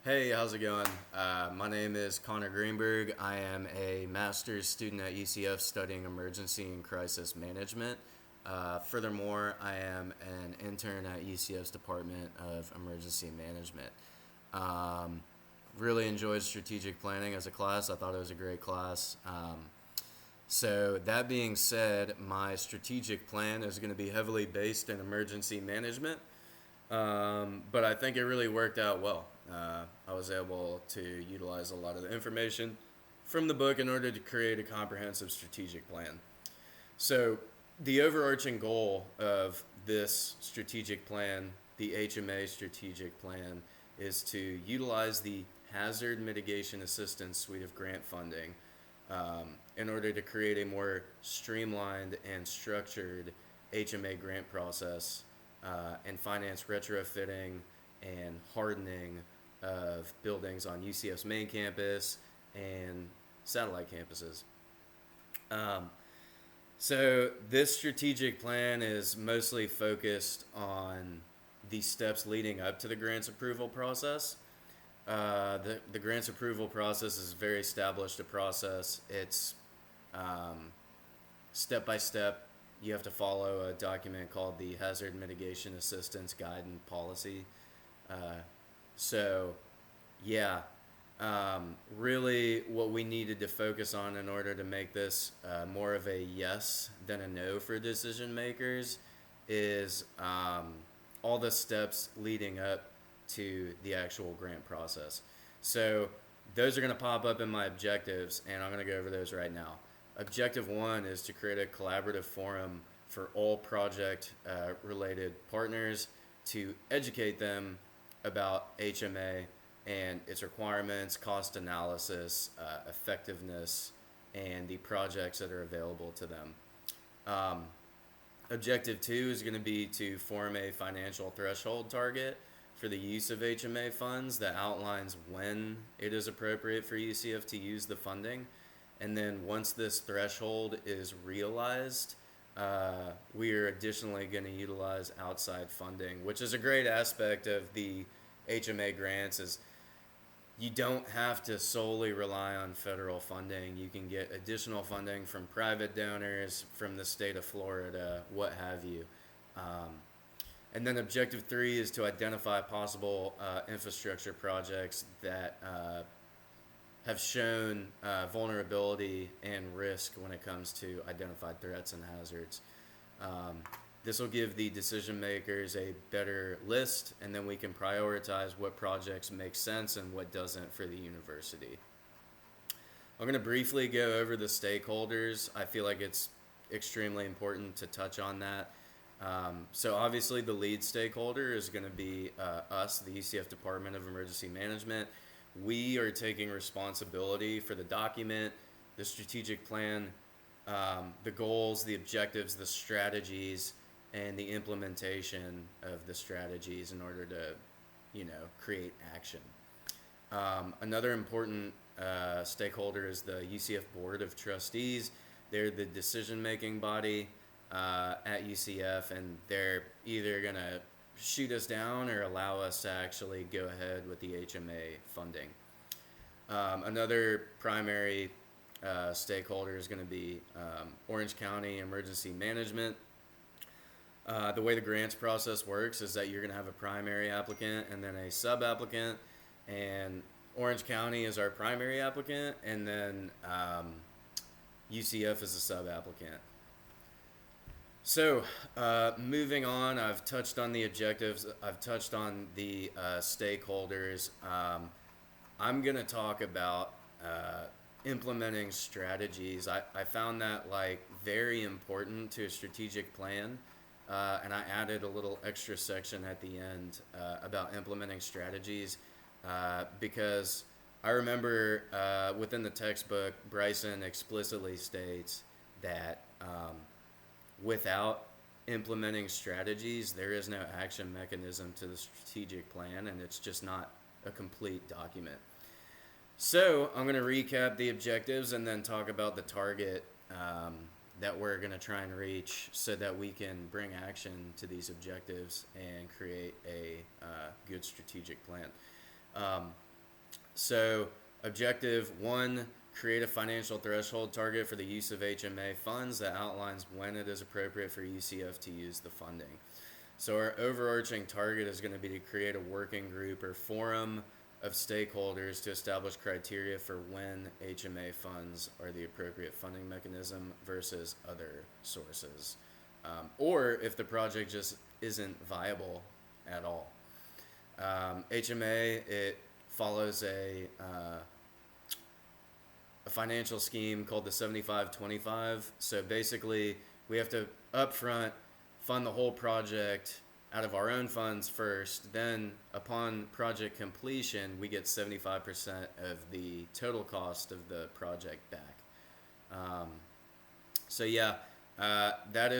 Hey, how's it going? My name is Connor Greenberg. I am a master's student at UCF studying emergency and crisis management. Furthermore, I am an intern at UCF's Department of Emergency Management. Um, really enjoyed strategic planning as a class. I thought it was a great class. So, that being said, my strategic plan is going to be heavily based in emergency management. But I think it really worked out well. I was able to utilize a lot of the information from the book in order to create a comprehensive strategic plan. So, the overarching goal of this strategic plan, the HMA strategic plan, is to utilize the Hazard Mitigation Assistance suite of grant funding in order to create a more streamlined and structured HMA grant process and finance retrofitting and hardening of buildings on UCF's main campus and satellite campuses. Um, so, this strategic plan is mostly focused on the steps leading up to the grants approval process. The grants approval process is a very established a process. It's step by step. You have to follow a document called the Hazard Mitigation Assistance Guide and Policy. Uh, so, yeah, really what we needed to focus on in order to make this more of a yes than a no for decision makers is all the steps leading up to the actual grant process. So those are going to pop up in my objectives, and I'm going to go over those right now. Objective one is to create a collaborative forum for all project related partners to educate them about HMA and its requirements, cost analysis, effectiveness, and the projects that are available to them. Um, Objective two is going to be to form a financial threshold target for the use of HMA funds that outlines when it is appropriate for UCF to use the funding. And then once this threshold is realized, we are additionally going to utilize outside funding, which is a great aspect of the HMA grants. Is you don't have to solely rely on federal funding. You can get additional funding from private donors, from the state of Florida, what have you. Um, and then objective three is to identify possible infrastructure projects that have shown vulnerability and risk when it comes to identified threats and hazards. Um, this will give the decision makers a better list, and then we can prioritize what projects make sense and what doesn't for the university. I'm going to briefly go over the stakeholders. I feel like it's extremely important to touch on that. So obviously the lead stakeholder is going to be us, the UCF Department of Emergency Management. We are taking responsibility for the document, the strategic plan, the goals, the objectives, the strategies, and the implementation of the strategies in order to, create action. Another important stakeholder is the UCF Board of Trustees. They're the decision-making body at UCF, and they're either going to shoot us down or allow us to actually go ahead with the HMA funding. Another primary stakeholder is going to be Orange County Emergency Management. The way the grants process works is that you're going to have a primary applicant and then a sub-applicant, and Orange County is our primary applicant, and then UCF is a sub-applicant. So, moving on, I've touched on the objectives, I've touched on the stakeholders. I'm going to talk about implementing strategies. I found that very important to a strategic plan, and I added a little extra section at the end about implementing strategies because I remember within the textbook, Bryson explicitly states that without implementing strategies, there is no action mechanism to the strategic plan, and it's just not a complete document. So I'm going to recap the objectives and then talk about the target that we're going to try and reach so that we can bring action to these objectives and create a good strategic plan. So, objective one, create a financial threshold target for the use of HMA funds that outlines when it is appropriate for UCF to use the funding. So, our overarching target is going to be to create a working group or forum of stakeholders to establish criteria for when HMA funds are the appropriate funding mechanism versus other sources. Or if the project just isn't viable at all. HMA, it follows a financial scheme called the 75-25. So basically, we have to upfront fund the whole project out of our own funds first. Then, upon project completion, we get 75% of the total cost of the project back. Um, so yeah, that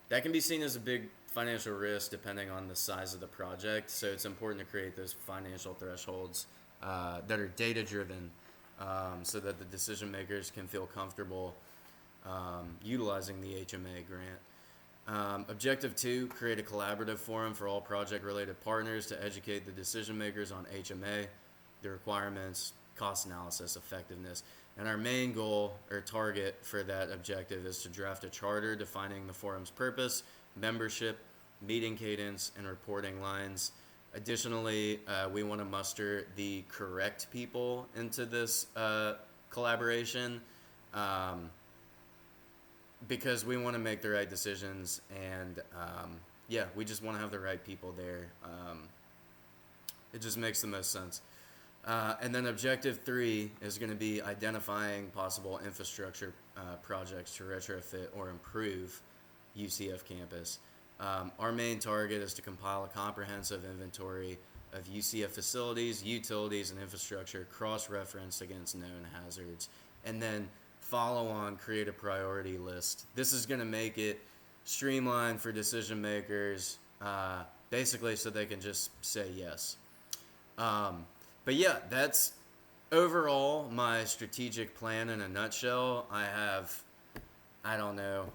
can be seen as a big financial risk depending on the size of the project. So it's important to create those financial thresholds that are data driven, so that the decision makers can feel comfortable utilizing the HMA grant. Objective two, create a collaborative forum for all project related partners to educate the decision makers on HMA, the requirements, cost analysis, effectiveness. And our main goal or target for that objective is to draft a charter defining the forum's purpose, membership, meeting cadence, and reporting lines. Additionally, we want to muster the correct people into this collaboration, because we want to make the right decisions, and yeah, we just want to have the right people there. It just makes the most sense. And then objective three is going to be identifying possible infrastructure projects to retrofit or improve UCF campus. Our main target is to compile a comprehensive inventory of UCF facilities, utilities, and infrastructure cross-referenced against known hazards. And then follow on, create a priority list. This is going to make it streamlined for decision makers, basically so they can just say yes. But yeah, that's overall my strategic plan in a nutshell. I have, I don't know,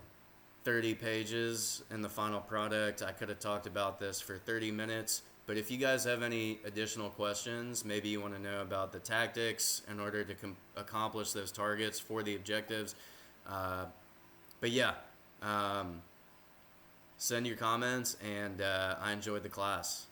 30 pages in the final product. I could have talked about this for 30 minutes, but if you guys have any additional questions, maybe you want to know about the tactics in order to accomplish those targets for the objectives. But yeah, send your comments, and I enjoyed the class.